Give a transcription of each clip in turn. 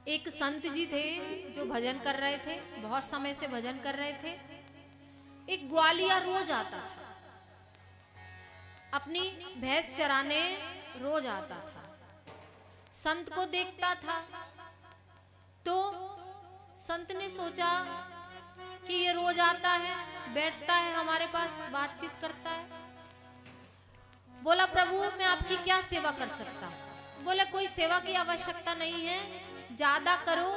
एक संत जी थे जो भजन कर रहे थे, बहुत समय से भजन कर रहे थे। एक ग्वालिया रोज आता था, अपनी भैंस चराने रोज आता था। संत को देखता था तो संत ने सोचा कि ये रोज आता है, बैठता है हमारे पास, बातचीत करता है। बोला, प्रभु मैं आपकी क्या सेवा कर सकता हूँ? बोले, कोई सेवा की आवश्यकता नहीं है, ज्यादा करो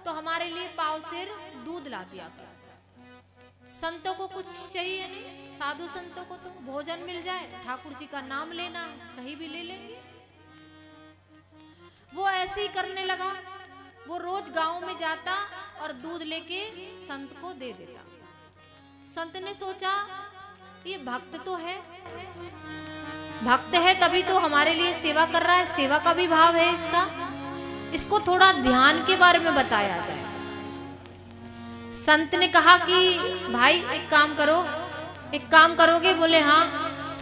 तो हमारे लिए पाव सिर दूध ला दिया करो। संतों को कुछ चाहिए नहीं, साधु संतों को तो भोजन मिल जाए, ठाकुर जी का नाम लेना है, कहीं भी ले लेंगे। वो ऐसे ही करने लगा। वो रोज गांव में जाता और दूध लेके संत को दे देता। संत ने सोचा ये भक्त तो है, भक्त है तभी तो हमारे लिए सेवा कर रहा है, सेवा का भी भाव है इसका, इसको थोड़ा ध्यान के बारे में बताया जाए। संत ने कहा कि भाई एक काम करो, एक काम करोगे? बोले हाँ,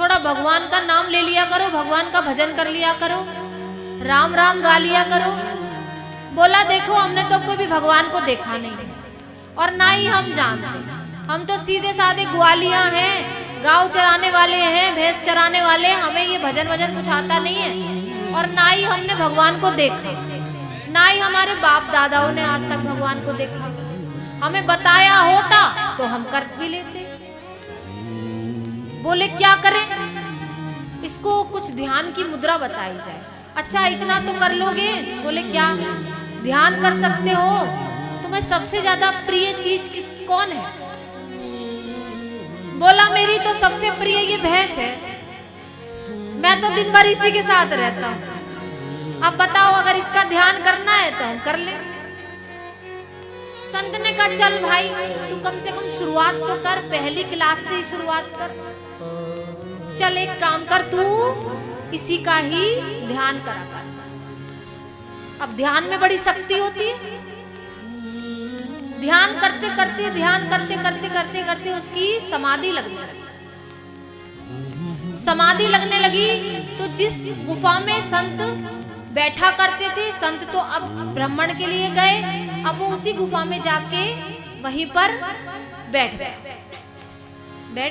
थोड़ा भगवान का नाम ले लिया करो, भगवान का भजन कर लिया करो, राम राम गा लिया करो। बोला, देखो हमने तो कभी भगवान को देखा नहीं और ना ही हम जानते, हम तो सीधे साधे ग्वालिया हैं, गांव चराने वाले हैं, भैंस चराने वाले, हमें ये भजन वजन कुछ आता नहीं है और ना ही हमने भगवान को देखा, ना ही हमारे बाप दादाओं ने आज तक भगवान को देखा। हमें बताया होता तो हम कर भी लेते। बोले क्या करें? इसको कुछ ध्यान की मुद्रा बताई जाए। अच्छा इतना तो कर लोगे? बोले क्या ध्यान कर सकते हो? तुम्हें सबसे ज्यादा प्रिय चीज कौन है? बोला, मेरी तो सबसे प्रिय ये भैंस है, मैं तो दिन भर इसी के साथ रहता हूं। अब बताओ, अगर इसका ध्यान करना है तो हम कर ले। संत ने कहा, चल भाई तू कम से कम शुरुआत तो कर, पहली क्लास से ही शुरुआत कर। चल एक काम कर, तू इसी का ही ध्यान करा कर। अब ध्यान में बड़ी शक्ति होती है। ध्यान करते करते, ध्यान करते करते करते करते उसकी समाधि लगने लगी। समाधि लगने लगी तो जिस गुफा में संत बैठा करते थे, संत तो अब भ्रमण के लिए गए, अब वो उसी गुफा में जाके वहीं पर बैठ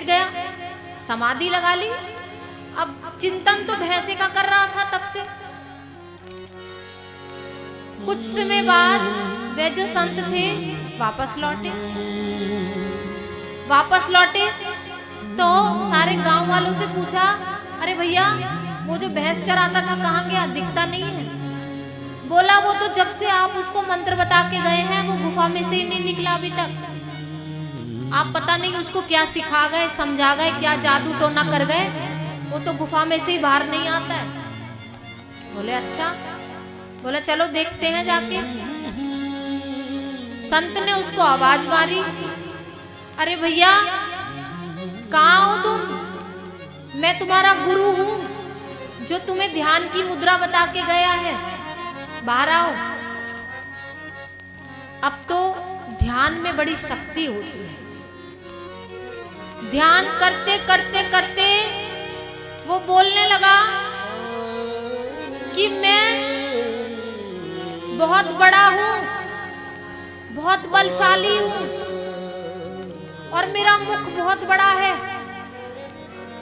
गया, समाधि लगा ली। अब चिंतन तो भैंसे का कर रहा था तब से। कुछ समय बाद वे जो संत थे वापस लौटे तो सारे गांव वालों से पूछा, अरे भैया वो जो भैंस चराता था कहाँ गया, दिखता नहीं है? बोला, वो तो जब से आप उसको मंत्र बता के गए हैं वो गुफा में से ही नहीं निकला अभी तक। आप पता नहीं उसको क्या सिखा गए, समझा गए, क्या जादू टोना कर गए, वो तो गुफा में से ही बाहर नहीं आता है। बोले अच्छा। बोला चलो देखते हैं जाके। संत ने उसको आवाज मारी, अरे भैया कहाँ हो तुम? मैं तुम्हारा गुरु हूं जो तुम्हें ध्यान की मुद्रा बता के गया है, बाहर आओ। अब तो ध्यान में बड़ी शक्ति होती है। ध्यान करते करते करते वो बोलने लगा कि मैं बहुत बड़ा हूं, बहुत बलशाली हूं और मेरा मुख बहुत बड़ा है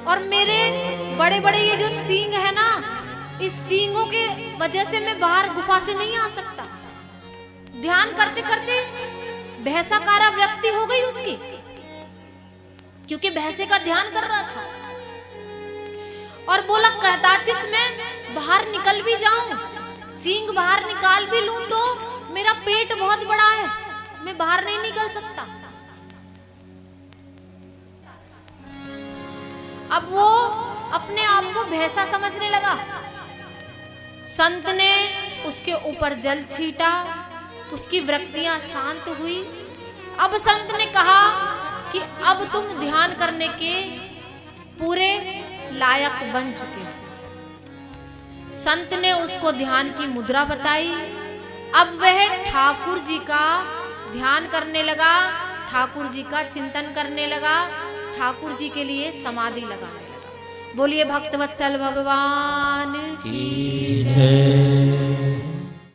और मेरे बड़े बड़े ये जो सींग है ना, इस सींगों के वजह से मैं बाहर गुफा से नहीं आ सकता। ध्यान करते करते भैंसाकारा वृत्ति हो गई उसकी, क्योंकि भैंसे का ध्यान कर रहा था। और बोला, कदाचित मैं बाहर निकल भी जाऊं, सींग बाहर निकाल भी लूं तो मेरा पेट बहुत बड़ा है, मैं बाहर नहीं निकल सकता। अब वो अपने आप को भैंसा समझने लगा। संत ने उसके ऊपर जल छीटा, उसकी वृत्तियां शांत हुई। अब संत ने कहा कि अब तुम ध्यान करने के पूरे लायक बन चुके हो। संत ने उसको ध्यान की मुद्रा बताई। अब वह ठाकुर जी का ध्यान करने लगा, ठाकुर जी का चिंतन करने लगा, ठाकुर जी के लिए समाधि लगाने लगा। बोलिए भक्तवत्सल भगवान की जय।